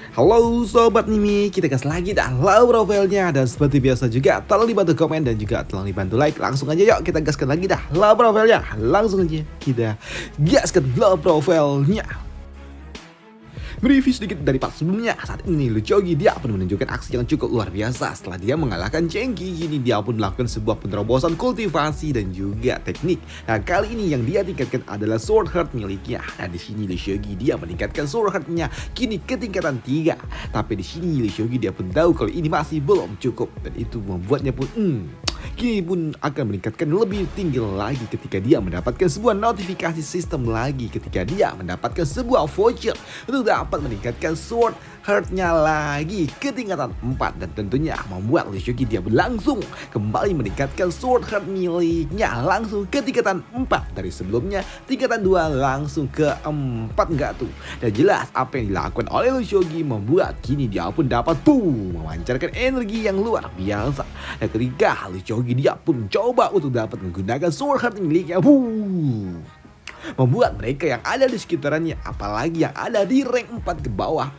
Halo Sobat Mimi, kita gas lagi dah love profilnya. Dan seperti biasa juga tolong dibantu komen dan juga tolong dibantu like. Langsung aja yuk kita gaskan lagi dah love profilnya. Langsung aja kita gaskan love profilnya. Mereview sedikit dari part sebelumnya. Saat ini Luchogi dia pun menunjukkan aksi yang cukup luar biasa. Setelah dia mengalahkan Cengki, kini dia pun melakukan sebuah penerobosan kultivasi dan juga teknik. Nah, kali ini yang dia tingkatkan adalah Sword Heart miliknya. Nah, di sini Luchogi dia meningkatkan Sword Heart-nya kini ke tingkatan 3. Tapi di sini Luchogi dia pun tahu kalau ini masih belum cukup, dan itu membuatnya pun kini pun akan meningkatkan lebih tinggi lagi ketika dia mendapatkan sebuah notifikasi sistem lagi, ketika dia mendapatkan sebuah voucher untuk dapat meningkatkan Sword Heart-nya lagi ke tingkatan 4, dan tentunya membuat Luchogi dia langsung kembali meningkatkan Sword Heart miliknya langsung ke tingkatan 4 dari sebelumnya tingkatan 2 langsung ke 4 enggak tuh. Dan jelas apa yang dilakukan oleh Luchogi membuat kini dia pun dapat memancarkan energi yang luar biasa. Dan ketika Luchogi dia pun mencoba untuk dapat menggunakan Sword Heart miliknya, membuat mereka yang ada di sekitarannya, apalagi yang ada di rank 4 ke bawah,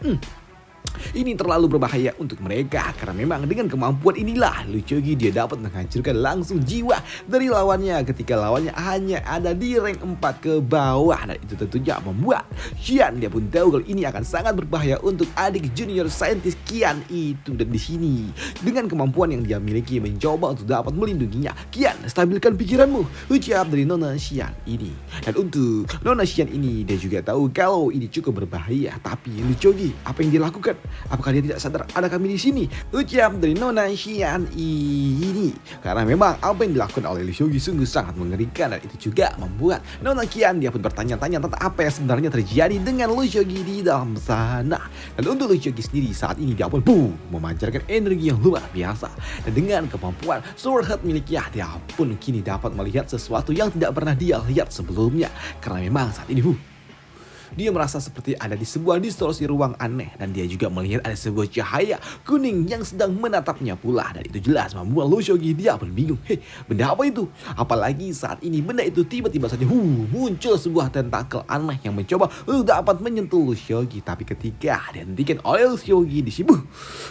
ini terlalu berbahaya untuk mereka, karena memang dengan kemampuan inilah Luchogi dia dapat menghancurkan langsung jiwa dari lawannya ketika lawannya hanya ada di rank 4 ke bawah. Dan itu tentunya membuat Qian dia pun tahu kalau ini akan sangat berbahaya untuk adik junior saintis Qian itu. Dan di sini dengan kemampuan yang dia miliki mencoba untuk dapat melindunginya. Qian, stabilkan pikiranmu, ucap dari Nona Qian ini. Dan untuk Nona Qian ini dia juga tahu kalau ini cukup berbahaya. Tapi Luchogi apa yang dia lakukan? Apakah dia tidak sadar ada kami di sini? Ucap dari Nona Qian ini. Karena memang apa yang dilakukan oleh Luchogi sungguh sangat mengerikan, dan itu juga membuat Nona Qian dia pun bertanya-tanya tentang apa yang sebenarnya terjadi dengan Luchogi di dalam sana. Dan untuk Luchogi sendiri saat ini dia pun memancarkan energi yang luar biasa, dan dengan kemampuan Sword Heart miliknya dia pun kini dapat melihat sesuatu yang tidak pernah dia lihat sebelumnya. Karena memang saat ini dia merasa seperti ada di sebuah distorsi ruang aneh, dan dia juga melihat ada sebuah cahaya kuning yang sedang menatapnya pula. Dan itu jelas membuat Luchogi dia pun bingung. Benda apa itu? Apalagi saat ini benda itu tiba-tiba saja muncul sebuah tentakel aneh yang mencoba untuk dapat menyentuh Luchogi. Tapi ketika dihentikan oleh Luchogi di sini,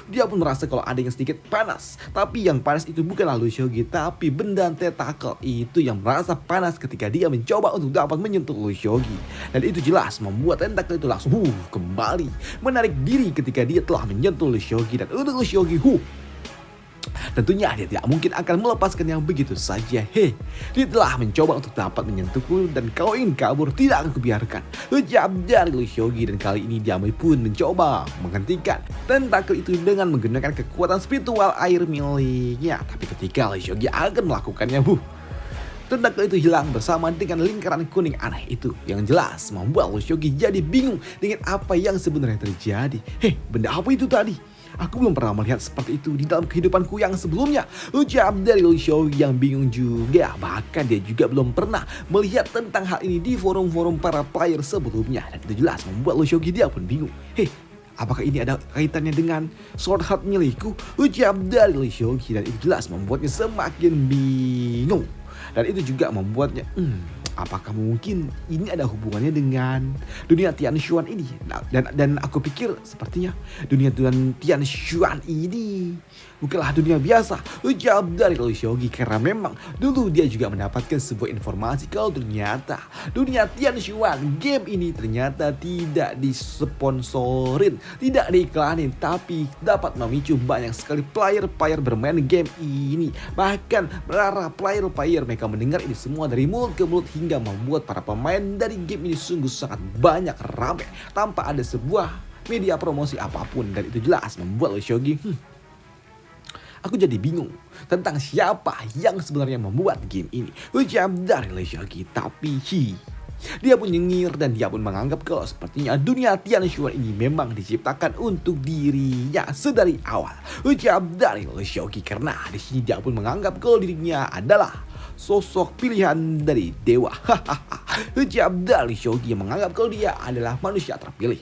dia pun merasa kalau ada yang sedikit panas. Tapi yang panas itu bukanlah Luchogi, tapi benda tentakel itu yang merasa panas ketika dia mencoba untuk dapat menyentuh Luchogi. Dan itu jelas membuat tentakel itu langsung kembali menarik diri ketika dia telah menyentuh Luchogi. Dan untuk Luchogi tentunya dia tidak mungkin akan melepaskan yang begitu saja. Dia telah mencoba untuk dapat menyentuhku, dan kau ingin kabur, tidak akan kubiarkan, ucap dari Luchogi. Dan kali ini dia pun mencoba menghentikan tentakel itu dengan menggunakan kekuatan spiritual air miliknya. Tapi ketika Luchogi akan melakukannya, tentakel itu hilang bersama dengan lingkaran kuning aneh itu, yang jelas membuat Luchogi jadi bingung dengan apa yang sebenarnya terjadi. Benda apa itu tadi? Aku belum pernah melihat seperti itu di dalam kehidupanku yang sebelumnya, ucap dari Luchogi yang bingung juga. Bahkan dia juga belum pernah melihat tentang hal ini di forum-forum para player sebelumnya. Dan itu jelas membuat Luchogi dia pun bingung. Apakah ini ada kaitannya dengan Sword Heart milikku? Ucap dari Luchogi. Dan itu jelas membuatnya semakin bingung. Dan itu juga membuatnya, apakah mungkin ini ada hubungannya dengan dunia Tianshuan ini? Dan aku pikir sepertinya dunia Tianshuan ini bukanlah dunia biasa, ucap dari Luchogi. Karena memang dulu dia juga mendapatkan sebuah informasi kalau ternyata dunia Tianshuan game ini ternyata tidak disponsorin, tidak diiklanin, tapi dapat memicu banyak sekali player-player bermain game ini. Bahkan para player-player mereka mendengar ini semua dari mulut ke mulut, hingga membuat para pemain dari game ini sungguh sangat banyak ramai tanpa ada sebuah media promosi apapun. Dan itu jelas membuat Luchogi, aku jadi bingung tentang siapa yang sebenarnya membuat game ini, ucap dari Luchogi. Tapi dia pun nyengir, dan dia pun menganggap kalau sepertinya dunia Tianshuan ini memang diciptakan untuk dirinya sedari awal, ucap dari Luchogi. Karena di sini dia pun menganggap kalau dirinya adalah sosok pilihan dari dewa. Ucap dari Luchogi yang menganggap kalau dia adalah manusia terpilih.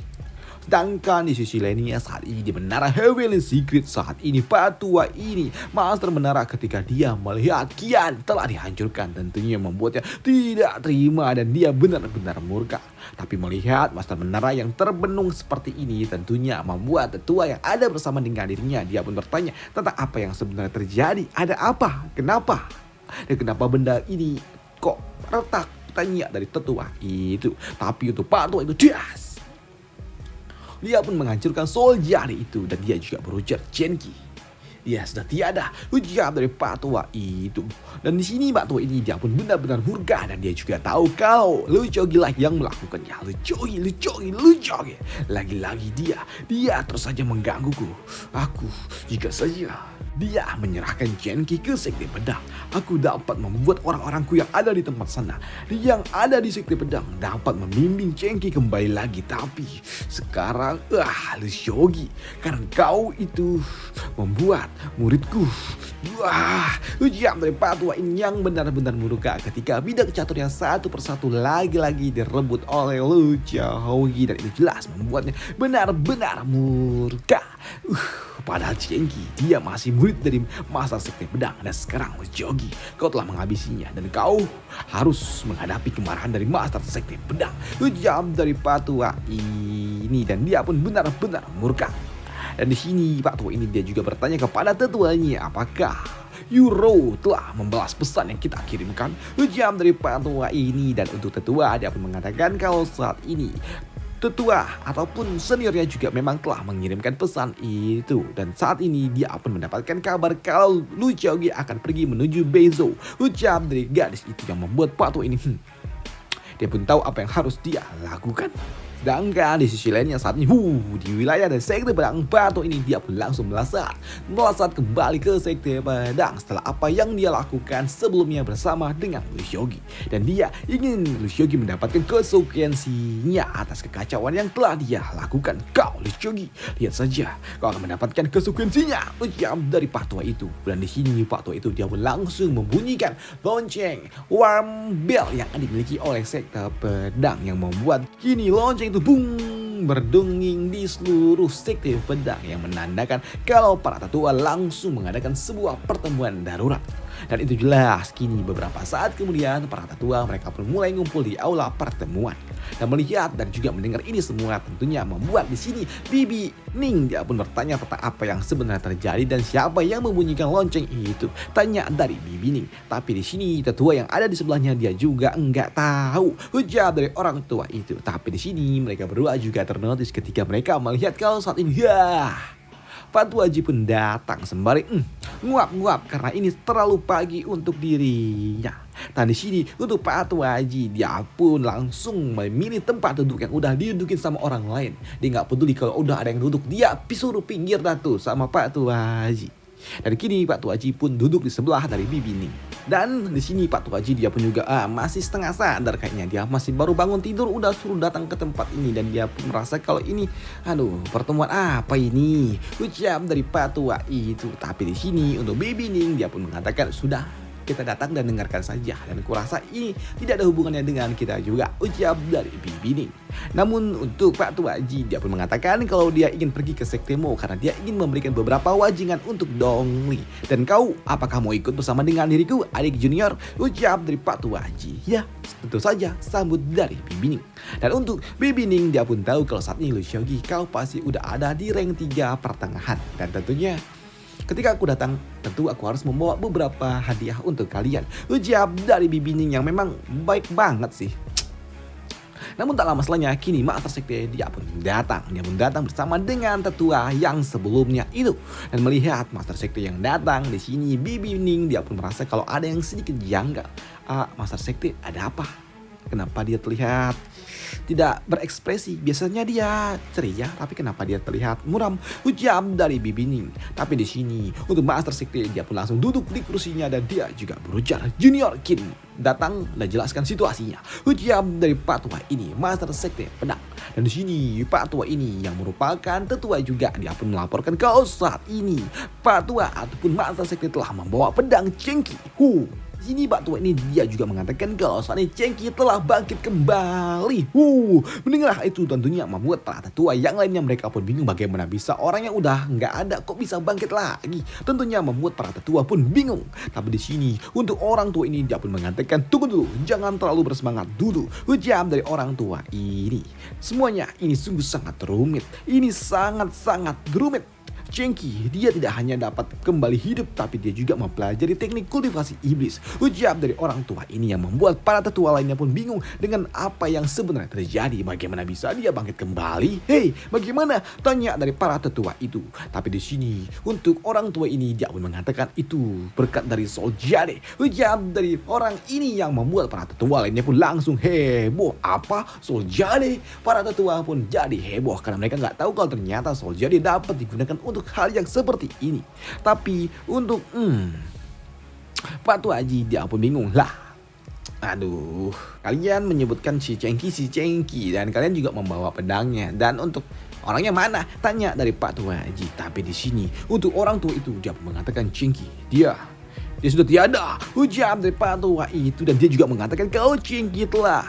Sedangkan di sisi lainnya saat ini di menara Heavenly Secret saat ini Pak Tua ini Master Menara ketika dia melihat Kian telah dihancurkan tentunya membuatnya tidak terima dan dia benar-benar murka. Tapi melihat Master Menara yang terbenung seperti ini tentunya membuat tetua yang ada bersama dengan dirinya. Dia pun bertanya tentang apa yang sebenarnya terjadi. Ada apa? Kenapa? Dan kenapa benda ini kok retak? Tanya dari tetua itu. Tapi untuk Pak Tua itu dia pun menghancurkan soul jari itu dan dia juga berujar Genki. Dia sudah tiada ujar dari Pak Tua itu. Dan di sini Pak Tua ini dia pun benar-benar murka dan dia juga tahu kalau Lu Chogi lah yang melakukannya. Lu Chogi. Lagi-lagi dia terus saja menggangguku. Aku jika saja dia menyerahkan Genki ke Sekte Pedang, aku dapat membuat orang-orangku yang ada di tempat sana, yang ada di Sekte Pedang dapat membimbing Genki kembali lagi. Tapi sekarang, Lu Shogi, karena kau itu membuat muridku. Ujian dari Pak Tua ini yang benar-benar murka ketika bidak catur yang satu persatu lagi-lagi direbut oleh Lu Shogi dan itu jelas membuatnya benar-benar murka. Padahal Genki dia masih murid dari Master Sekte Pedang dan sekarang Lu Shogi kau telah menghabisinya dan kau harus menghadapi kemarahan dari Master Sekte Pedang. Ujian dari Pak Tua ini dan dia pun benar-benar murka. Dan di sini Pak Tua ini dia juga bertanya kepada tetuanya apakah Euro telah membalas pesan yang kita kirimkan. Ujian dari Pak Tua ini dan untuk tetua dia pun mengatakan kalau saat ini tetua ataupun seniornya juga memang telah mengirimkan pesan itu. Dan saat ini dia pun mendapatkan kabar kalau Lu Shogi akan pergi menuju Bezo. Ucap dari gadis itu yang membuat Pak Tua ini dia pun tahu apa yang harus dia lakukan. Sedangkan di sisi lainnya saat ini di wilayah dan Sekte Pedang Pak Tua ini dia pun langsung melesat kembali ke Sekte Pedang setelah apa yang dia lakukan sebelumnya bersama dengan Lu Shogi. Dan dia ingin Lu Shogi mendapatkan konsekuensinya atas kekacauan yang telah dia lakukan. Kau Lu Shogi, lihat saja kau akan mendapatkan konsekuensinya, ucap dari Pak Tua itu. Dan di sini Pak Tua itu dia pun langsung membunyikan lonceng warm bell yang dimiliki oleh Sekte Pedang yang membuat kini lonceng itu berdongeng di seluruh Sekte Pedang yang menandakan kalau para tetua langsung mengadakan sebuah pertemuan darurat. Dan itu jelas kini beberapa saat kemudian para tetua mereka pun mulai ngumpul di aula pertemuan. Dan melihat dan juga mendengar ini semua tentunya membuat di sini Bibi Ning dia pun bertanya tentang apa yang sebenarnya terjadi dan siapa yang membunyikan lonceng itu. Tanya dari Bibi Ning. Tapi di sini tetua yang ada di sebelahnya dia juga enggak tahu ujar dari orang tua itu. Tapi di sini mereka berdua juga ternotis ketika mereka melihat kalau saat ini Pak Tua Haji pun datang sembari nguap-nguap karena ini terlalu pagi untuk dirinya. Dan di sini untuk Pak Tua Haji dia pun langsung memilih tempat duduk yang udah didudukin sama orang lain. Dia nggak peduli kalau udah ada yang duduk, dia suruh pinggir dah tuh sama Pak Tua Haji. Dan kini Pak Tua Haji pun duduk di sebelah dari Bibi Ning. Dan di sini Pak Tua Haji dia pun juga masih setengah sadar kayaknya. Dia masih baru bangun tidur udah suruh datang ke tempat ini. Dan dia pun merasa kalau ini pertemuan apa ini? Ucap dari Pak Tua itu. Tapi di sini untuk Bibi Ning dia pun mengatakan sudah, kita datang dan dengarkan saja. Dan kurasa ini tidak ada hubungannya dengan kita juga, ucap dari Bibi Ning. Namun untuk Pak Tua Haji dia pun mengatakan kalau dia ingin pergi ke Sektemo karena dia ingin memberikan beberapa wajingan untuk Dongli. Dan kau apakah mau ikut bersama dengan diriku adik junior? Ucap dari Pak Tua Haji. Ya tentu saja, sambut dari Bibi Ning. Dan untuk Bibi Ning dia pun tahu kalau saat ini Lu Shogi kau pasti udah ada di rank 3 pertengahan. Dan tentunya ketika aku datang, tentu aku harus membawa beberapa hadiah untuk kalian. Ucap dari Bibi Ning yang memang baik banget sih. Namun tak lama setelahnya, kini Master Sekte dia pun datang. Dia pun datang bersama dengan tetua yang sebelumnya itu. Dan melihat Master Sekte yang datang di sini, Bibi Ning dia pun merasa kalau ada yang sedikit janggal. Master Sekte ada apa? Kenapa dia terlihat tidak berekspresi? Biasanya dia ceria, tapi kenapa dia terlihat muram? Ucap dari Bibi Ning. Tapi di sini untuk Master Sekte dia pun langsung duduk di kursinya dan dia juga berujar Junior Kin datang dan jelaskan situasinya. Ucap dari Pak Tua ini Master Sekte Pedang. Dan di sini Pak Tua ini yang merupakan tetua juga dia pun melaporkan kalau saat ini Pak Tua ataupun Master Sekte telah membawa pedang Genki. Di sini Pak Tua ini dia juga mengatakan kalau saat ini Chengki telah bangkit kembali. Mendengar itu tentunya membuat para tetua yang lainnya mereka pun bingung bagaimana bisa orang yang udah nggak ada kok bisa bangkit lagi. Tentunya membuat para tetua pun bingung. Tapi di sini untuk orang tua ini dia pun mengatakan tunggu dulu, jangan terlalu bersemangat dulu. Ujar dari orang tua ini. Semuanya ini sungguh sangat rumit. Ini sangat-sangat rumit. Chengki, dia tidak hanya dapat kembali hidup tapi dia juga mempelajari teknik kultivasi iblis. Ujar dari orang tua ini yang membuat para tetua lainnya pun bingung dengan apa yang sebenarnya terjadi. Bagaimana bisa dia bangkit kembali? Hei, bagaimana? Tanya dari para tetua itu. Tapi di sini untuk orang tua ini dia pun mengatakan itu berkat dari Sol Jade. Ujar dari orang ini yang membuat para tetua lainnya pun langsung heboh. Apa? Sol Jade? Para tetua pun jadi heboh karena mereka nggak tahu kalau ternyata Sol Jade dapat digunakan untuk hal yang seperti ini. Tapi untuk Pak Tua Haji dia pun bingung lah. Aduh, kalian menyebutkan si Chengki dan kalian juga membawa pedangnya. Dan untuk orangnya mana? Tanya dari Pak Tua Haji. Tapi di sini untuk orang tua itu dia pun mengatakan Chengki dia sudah tiada. Ujar dari Pak Tua itu dan dia juga mengatakan kalau Chengki telah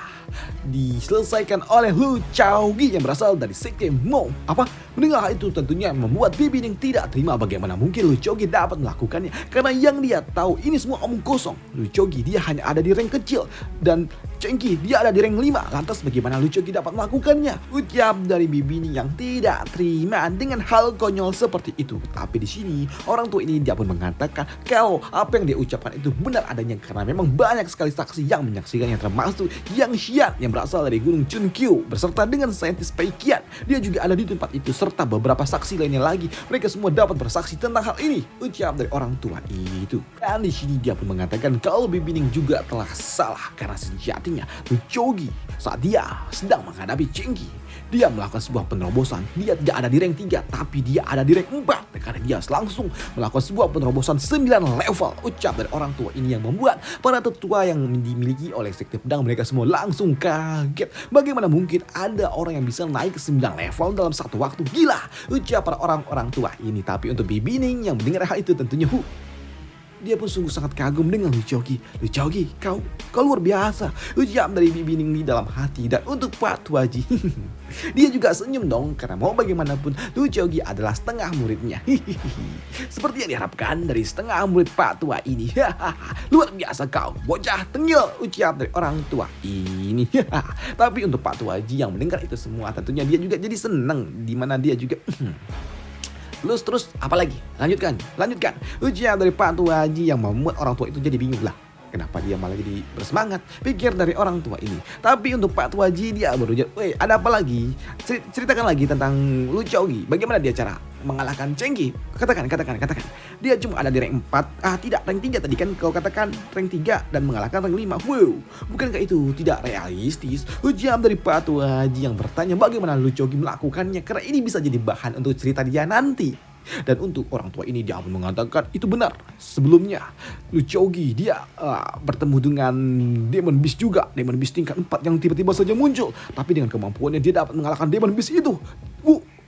diselesaikan oleh Lu Chaogi yang berasal dari Sekte Mo. Apa? Mendengar hal itu tentunya membuat Bibi Ning tidak terima bagaimana mungkin Lu Chaogi dapat melakukannya. Karena yang dia tahu ini semua omong kosong. Lu Chaogi dia hanya ada di rank kecil dan Chengki dia ada di rank 5. Lantas bagaimana Lu Chaogi dapat melakukannya? Ucap dari Bibi Ning yang tidak terima dengan hal konyol seperti itu. Tapi di sini orang tua ini dia pun mengatakan kalau apa yang dia ucapkan itu benar adanya karena memang banyak sekali saksi yang menyaksikannya termasuk Yang Xian yang berasal dari Gunung Chunkyu beserta dengan saintis Pei Qian. Dia juga ada di tempat itu serta beberapa saksi lainnya lagi. Mereka semua dapat bersaksi tentang hal ini. Ucap dari orang tua itu. Dan di sini dia pun mengatakan kalau Bibi Ning juga telah salah karena sejatinya Lu Chaogi saat dia sedang menghadapi Chengki dia melakukan sebuah penerobosan. Dia tidak ada di rank 3 tapi dia ada di rank 4 karena dia langsung melakukan sebuah penerobosan 9 level. Ucap dari orang tua ini yang membuat para tetua yang dimiliki oleh sekte pedang mereka semua langsung kaget. Bagaimana mungkin ada orang yang bisa naik ke 9 level dalam satu waktu? Gila, ucap para orang tua ini. Tapi untuk Bibi Ning yang mendengar hal itu tentunya dia pun sungguh sangat kagum dengan Lu Chaogi. Lu Chaogi, kau luar biasa. Ucap dari Bibi Ning di dalam hati. Dan untuk Pak Tua Haji, dia juga senyum dong karena mau bagaimanapun Lu Chaogi adalah setengah muridnya. Seperti yang diharapkan dari setengah murid Pak Tua ini. Luar biasa kau, bocah tengil. Ucap dari orang tua ini. Tapi untuk Pak Tua Haji yang mendengar itu semua tentunya dia juga jadi senang. Dimana dia juga terus apalagi? Lanjutkan. Ujian dari Pak Tua Haji yang membuat orang tua itu jadi bingung lah. Kenapa dia malah jadi bersemangat? Pikir dari orang tua ini. Tapi untuk Pak Tua Haji dia berujar, "Weh, ada apa lagi? Ceritakan lagi tentang Lu Chaogi. Bagaimana dia cara mengalahkan Chengki? Katakan. Dia cuma ada di rank 4. Tidak, rank 3 tadi kan kau katakan rank 3 dan mengalahkan rank 5. Wow, bukankah itu tidak realistis?" Ujian dari Pak Tua Haji yang bertanya bagaimana Lu Chaogi melakukannya karena ini bisa jadi bahan untuk cerita dia nanti. Dan untuk orang tua ini dia pun mengatakan itu benar. Sebelumnya Lu Chaogi dia bertemu dengan Demon Beast juga. Demon Beast tingkat 4 yang tiba-tiba saja muncul. Tapi dengan kemampuannya dia dapat mengalahkan Demon Beast itu.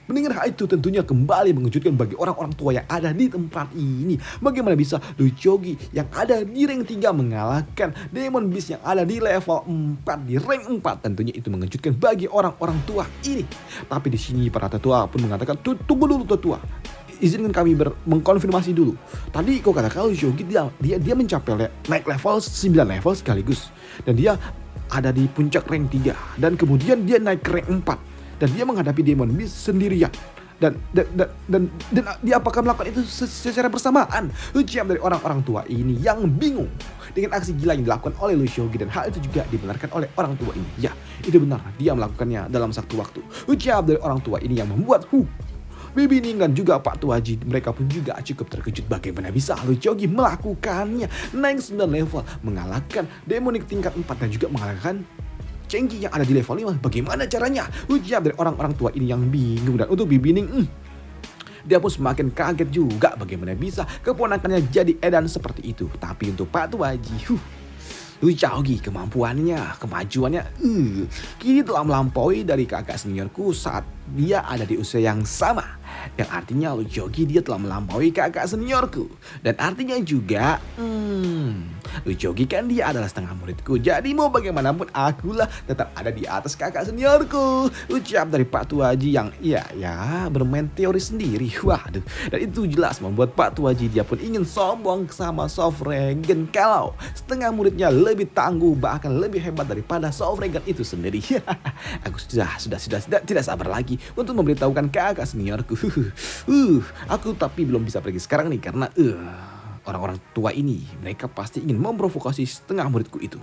Mendengar hal itu tentunya kembali mengejutkan bagi orang-orang tua yang ada di tempat ini. Bagaimana bisa Lu Chaogi yang ada di rank 3 mengalahkan Demon Beast yang ada di level 4 di rank 4. Tentunya itu mengejutkan bagi orang-orang tua ini. Tapi di sini para tetua pun mengatakan tunggu dulu tetua. Izinkan kami mengkonfirmasi dulu. Tadi kau katakan Lu Chaogi dia mencapai naik level 9 level sekaligus. Dan dia ada di puncak rank 3. Dan kemudian dia naik ke rank 4. Dan dia menghadapi Demon Beast sendirian. Dan dia apakah melakukan itu secara bersamaan? Ujian dari orang-orang tua ini yang bingung dengan aksi gila yang dilakukan oleh Lu Chaogi. Dan hal itu juga dibenarkan oleh orang tua ini. Ya, itu benar. Dia melakukannya dalam satu waktu. Ujian dari orang tua ini yang membuat Bibi Ning dan juga Pak Tua Haji mereka pun juga cukup terkejut bagaimana bisa Lu Chaogi melakukannya. Naik 9 level, mengalahkan Demonic tingkat 4 dan juga mengalahkan Chengki yang ada di level 5. Bagaimana caranya? Ujar dari orang-orang tua ini yang bingung. Dan untuk Bibi Ning dia pun semakin kaget juga bagaimana bisa keponakannya jadi edan seperti itu. Tapi untuk Pak Tua Haji Lu Chaogi kemampuannya, kemajuannya kini telah melampaui dari kakak seniorku saat dia ada di usia yang sama. Yang artinya Lu Jogi dia telah melampaui kakak seniorku. Dan artinya juga, Lu Jogi kan dia adalah setengah muridku. Jadi mau bagaimanapun akulah tetap ada di atas kakak seniorku. Ucap dari Pak Tuaji yang ya bermain teori sendiri. Waduh. Dan itu jelas membuat Pak Tuaji dia pun ingin sombong sama Sofregen kalau setengah muridnya lebih tangguh bahkan lebih hebat daripada Sofregen itu sendiri. Aku sudah tidak sabar lagi untuk memberitahukan kakak seniorku. Aku tapi belum bisa pergi sekarang nih karena orang-orang tua ini mereka pasti ingin memprovokasi setengah muridku itu.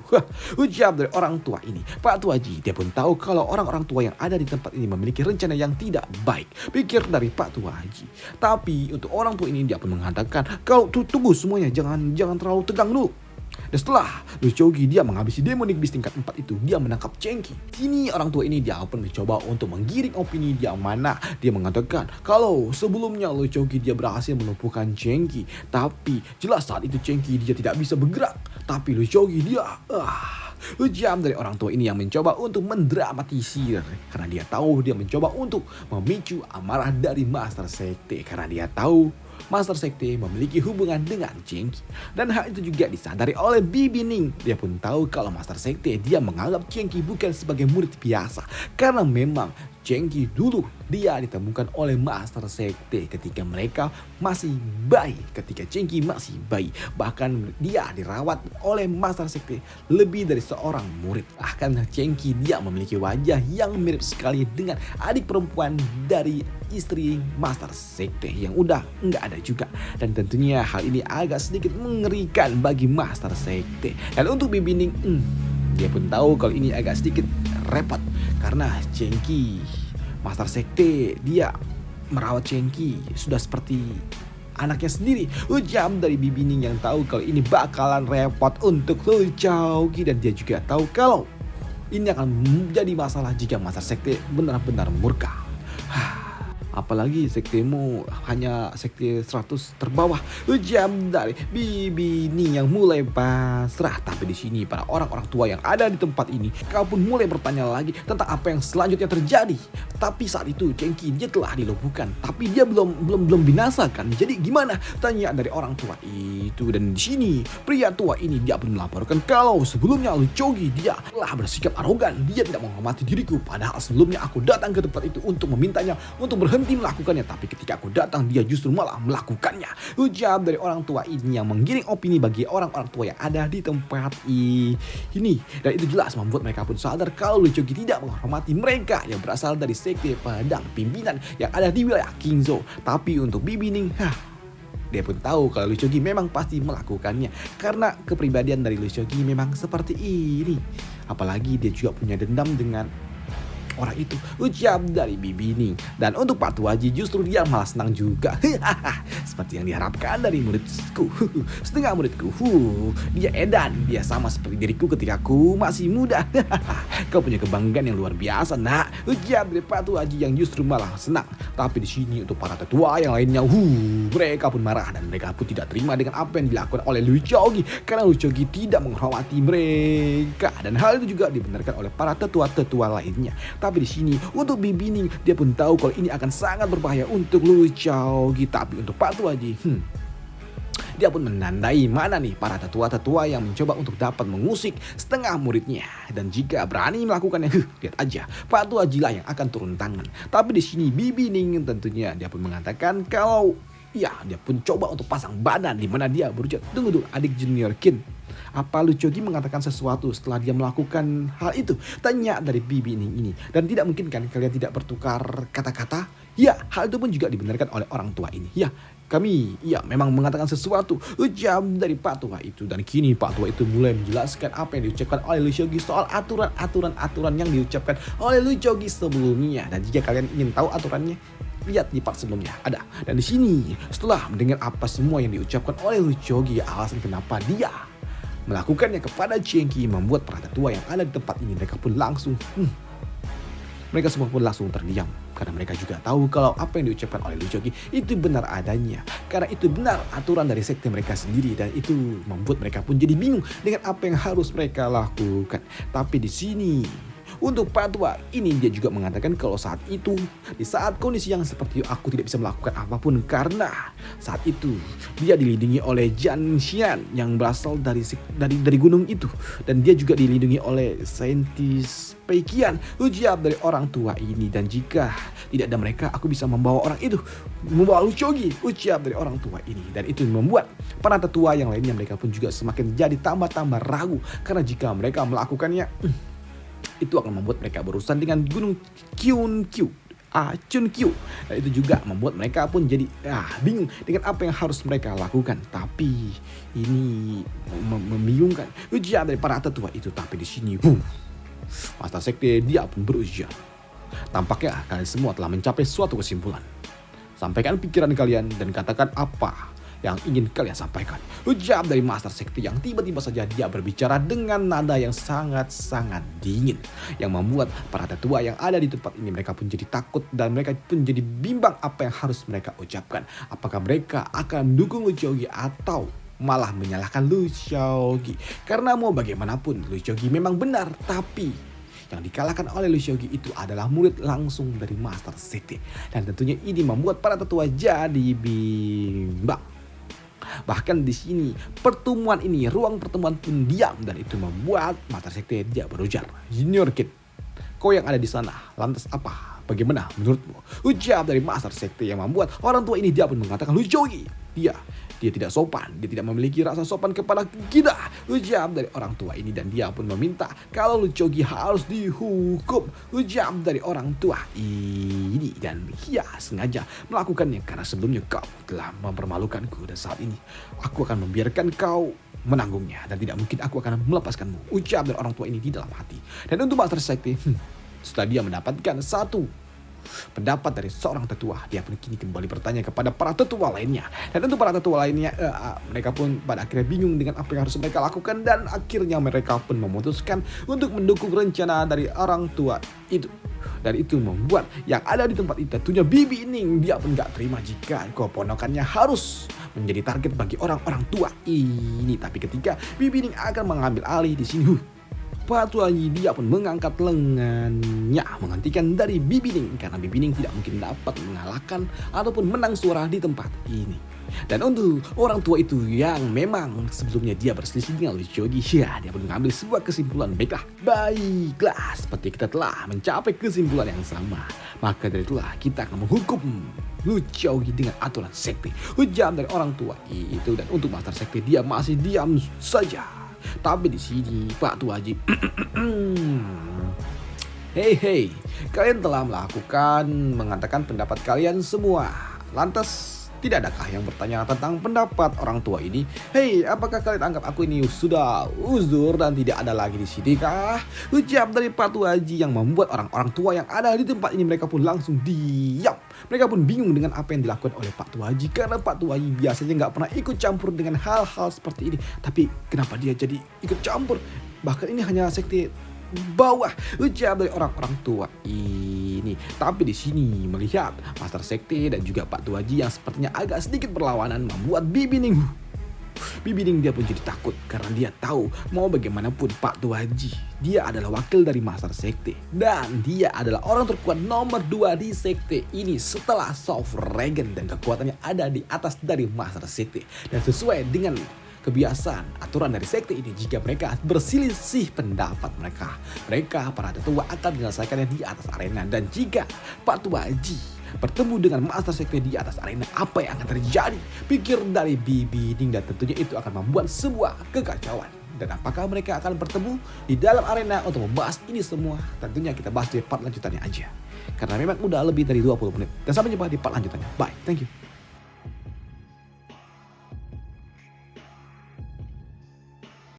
Ucap dari orang tua ini. Pak Tuaji dia pun tahu kalau orang-orang tua yang ada di tempat ini memiliki rencana yang tidak baik. Pikir dari Pak Tuaji. Tapi untuk orang tua ini dia pun mengatakan kalau tunggu semuanya jangan terlalu tegang dulu. Dan setelah Lu Jogi dia menghabisi Demonic Beast tingkat 4 itu, dia menangkap Cengki. Kini orang tua ini dia pun mencoba untuk menggiring opini dia mana. Dia mengatakan kalau sebelumnya Lu Jogi dia berhasil melumpuhkan Cengki. Tapi jelas saat itu Cengki dia tidak bisa bergerak. Tapi Lu Jogi dia ujian dari orang tua ini yang mencoba untuk mendramatisir. Karena dia tahu dia mencoba untuk memicu amarah dari Master Sekte. Karena dia tahu Master Sekte memiliki hubungan dengan Cengki. Dan hal itu juga disadari oleh Bibi Ning. Dia pun tahu kalau Master Sekte dia menganggap Cengki bukan sebagai murid biasa. Karena memang Cengki dulu dia ditemukan oleh Master Sekte ketika mereka masih bayi. Ketika Cengki masih bayi. Bahkan dia dirawat oleh Master Sekte lebih dari seorang murid. Bahkan Cengki dia memiliki wajah yang mirip sekali dengan adik perempuan dari istri Master Sekte yang udah nggak ada juga. Dan tentunya hal ini agak sedikit mengerikan bagi Master Sekte. Dan untuk Bibi Ning, dia pun tahu kalau ini agak sedikit repot karena Cengki Master Sekte dia merawat Cengki sudah seperti anaknya sendiri. Ucap dari Bibi Ning yang tahu kalau ini bakalan repot untuk Lu Jogi. Dan dia juga tahu kalau ini akan menjadi masalah jika Master Sekte benar-benar murka. Apalagi sektemu hanya sekte 100 terbawah. Ucap dari Bibi Ning yang mulai pasrah. Tapi di sini para orang-orang tua yang ada di tempat ini kau pun mulai bertanya lagi tentang apa yang selanjutnya terjadi. Tapi saat itu Cengki dia telah dilumpuhkan, tapi dia belum binasa kan. Jadi gimana? Tanya dari orang tua itu. Dan di sini pria tua ini dia pun melaporkan kalau sebelumnya Lu Jogi dia telah bersikap arogan. Dia tidak menghormati diriku. Padahal sebelumnya aku datang ke tempat itu untuk memintanya untuk berhenti melakukannya, tapi ketika aku datang dia justru malah melakukannya. Ucap dari orang tua ini yang menggiring opini bagi orang-orang tua yang ada di tempat ini. Dan itu jelas membuat mereka pun sadar kalau Lu Jogi tidak menghormati mereka yang berasal dari sekte pedang pimpinan yang ada di wilayah Kingzhou. Tapi untuk Bibi Ning, dia pun tahu kalau Lu Jogi memang pasti melakukannya karena kepribadian dari Lu Jogi memang seperti ini. Apalagi dia juga punya dendam dengan orang itu. Ucap dari Bibi Ning. Dan untuk Pak Tuaji justru dia malah senang juga. Seperti yang diharapkan dari muridku. Setengah muridku. Dia edan. Dia sama seperti diriku ketika aku masih muda. Kau punya kebanggaan yang luar biasa, nak. Ucap dari Pak Tuaji yang justru malah senang. Tapi di sini untuk para tetua yang lainnya, mereka pun marah dan mereka pun tidak terima dengan apa yang dilakukan oleh Lu Jogi karena Lu Jogi tidak menghormati mereka. Dan hal itu juga dibenarkan oleh para tetua-tetua lainnya. Tapi di sini untuk Bibi Ning dia pun tahu kalau ini akan sangat berbahaya untuk Lu Jogi. Tapi untuk Pak Tuaji, dia pun menandai mana nih para tetua-tetua yang mencoba untuk dapat mengusik setengah muridnya. Dan jika berani melakukannya, lihat aja Pak Tuaji lah yang akan turun tangan. Tapi di sini Bibi Ning tentunya dia pun mengatakan kalau dia pun coba untuk pasang badan di mana dia berucap, tunggu dulu adik junior Kin. Apa Lu Jogi mengatakan sesuatu setelah dia melakukan hal itu? Tanya dari Bibi Ning ini. Dan tidak mungkin kan kalian tidak bertukar kata-kata? Ya, hal itu pun juga dibenarkan oleh orang tua ini. Ya, kami memang mengatakan sesuatu. Ucap dari Pak Tua itu. Dan kini Pak Tua itu mulai menjelaskan apa yang diucapkan oleh Lu Jogi soal aturan-aturan yang diucapkan oleh Lu Jogi sebelumnya. Dan jika kalian ingin tahu aturannya, lihat di part sebelumnya ada. Dan di sini setelah mendengar apa semua yang diucapkan oleh Lu Jogi, alasan kenapa dia melakukannya kepada Cengki membuat para tetua yang ada di tempat ini mereka semua pun langsung terdiam karena mereka juga tahu kalau apa yang diucapkan oleh Lu Jogi itu benar adanya karena itu benar aturan dari sekte mereka sendiri. Dan itu membuat mereka pun jadi bingung dengan apa yang harus mereka lakukan. Tapi di sini Untuk Patwa ini dia juga mengatakan kalau saat itu, di saat kondisi yang seperti itu aku tidak bisa melakukan apapun karena saat itu dia dilindungi oleh Jan Xian yang berasal dari gunung itu, dan dia juga dilindungi oleh saintis Peikian, ujar dari orang tua ini, dan jika tidak ada mereka aku bisa membawa orang itu, membawa Lu Qiuqi, ujar dari orang tua ini. Dan itu membuat para tetua yang lainnya mereka pun juga semakin jadi tambah-tambah ragu, karena jika mereka melakukannya itu akan membuat mereka berurusan dengan gunung Chunkyu. Dan itu juga membuat mereka pun jadi bingung dengan apa yang harus mereka lakukan. Tapi ini membingungkan ujian dari para tetua itu. Tapi di sini Master Sekte dia pun berujar, tampaknya kalian semua telah mencapai suatu kesimpulan. Sampaikan pikiran kalian dan katakan apa yang ingin kalian sampaikan, ujar dari Master Sekte yang tiba-tiba saja dia berbicara dengan nada yang sangat-sangat dingin, yang membuat para tetua yang ada di tempat ini mereka pun jadi takut dan mereka pun jadi bimbang apa yang harus mereka ucapkan. Apakah mereka akan mendukung Lu Qiuqi atau malah menyalahkan Lu Qiuqi? Karena mau bagaimanapun Lu Qiuqi memang benar, tapi yang dikalahkan oleh Lu Qiuqi itu adalah murid langsung dari Master Sekte. Dan tentunya ini membuat para tetua jadi bimbang. Bahkan di sini pertemuan ini, ruang pertemuan pun diam, dan itu membuat Master Sekte dia berujar, Junior Kid, kau yang ada di sana, lantas apa? Bagaimana menurutmu? Ujar dari Master Sekte yang membuat orang tua ini dia pun mengatakan Lu Qiuqi dia tidak sopan, dia tidak memiliki rasa sopan kepada kita, ujar dari orang tua ini. Dan dia pun meminta kalau Lu Qiuqi harus dihukum, ujar dari orang tua ini. Dan dia sengaja melakukannya karena sebelumnya kau telah mempermalukanku, dan saat ini aku akan membiarkan kau menanggungnya dan tidak mungkin aku akan melepaskanmu, ujar dari orang tua ini di dalam hati. Dan untuk Master Sekte, setelah dia mendapatkan satu pendapat dari seorang tetua, dia pun kini kembali bertanya kepada para tetua lainnya. Dan untuk para tetua lainnya, mereka pun pada akhirnya bingung dengan apa yang harus mereka lakukan, dan akhirnya mereka pun memutuskan untuk mendukung rencana dari orang tua itu. Dan itu membuat yang ada di tempat itu tentunya Bibi Ning, dia pun gak terima jika keponakannya harus menjadi target bagi orang-orang tua ini. Tapi ketika Bibi Ning akan mengambil alih di sini, Patwa Yi dia pun mengangkat lengannya menghentikan dari Bibi Ning, karena Bibi Ning tidak mungkin dapat mengalahkan ataupun menang suara di tempat ini. Dan untuk orang tua itu yang memang sebelumnya dia berselisih dengan Lu Qiuqi, dia pun mengambil sebuah kesimpulan. Baiklah, seperti kita telah mencapai kesimpulan yang sama, maka dari itulah kita akan menghukum Lu Qiuqi dengan aturan sekte, ujar dari orang tua itu. Dan untuk Master Sekte dia masih diam saja. Tapi di sini Pak Tua Haji, hei, kalian telah mengatakan pendapat kalian semua. Lantas tidak adakah yang bertanya tentang pendapat orang tua ini? Hei, apakah kalian anggap aku ini sudah uzur dan tidak ada lagi di sini kah? Ucap dari Pak Tua Haji yang membuat orang-orang tua yang ada di tempat ini mereka pun langsung diam. Mereka pun bingung dengan apa yang dilakukan oleh Pak Tua Haji, karena Pak Tua Haji biasanya nggak pernah ikut campur dengan hal-hal seperti ini. Tapi kenapa dia jadi ikut campur? Bahkan ini hanya sekte bawah, ucap dari orang-orang tua ini. Tapi di sini melihat Master Sekte dan juga Pak Tua Haji yang sepertinya agak sedikit berlawanan, membuat Bibi Ning dia pun jadi takut, karena dia tahu mau bagaimanapun Pak Tua Haji dia adalah wakil dari Master Sekte, dan dia adalah orang terkuat nomor 2 di sekte ini setelah Soft Dragon, dan kekuatannya ada di atas dari Master Sekte. Dan sesuai dengan kebiasaan aturan dari sekte ini, jika mereka berselisih pendapat mereka para tetua akan menyelesaikannya di atas arena. Dan jika Pak Tua Haji bertemu dengan Master Sekte di atas arena, apa yang akan terjadi? Pikir dari Bibi Ning, dan tentunya itu akan membuat sebuah kekacauan. Dan apakah mereka akan bertemu di dalam arena untuk membahas ini semua? Tentunya kita bahas di part lanjutannya aja, karena memang udah lebih dari 20 menit. Dan sampai jumpa di part lanjutannya. Bye, thank you.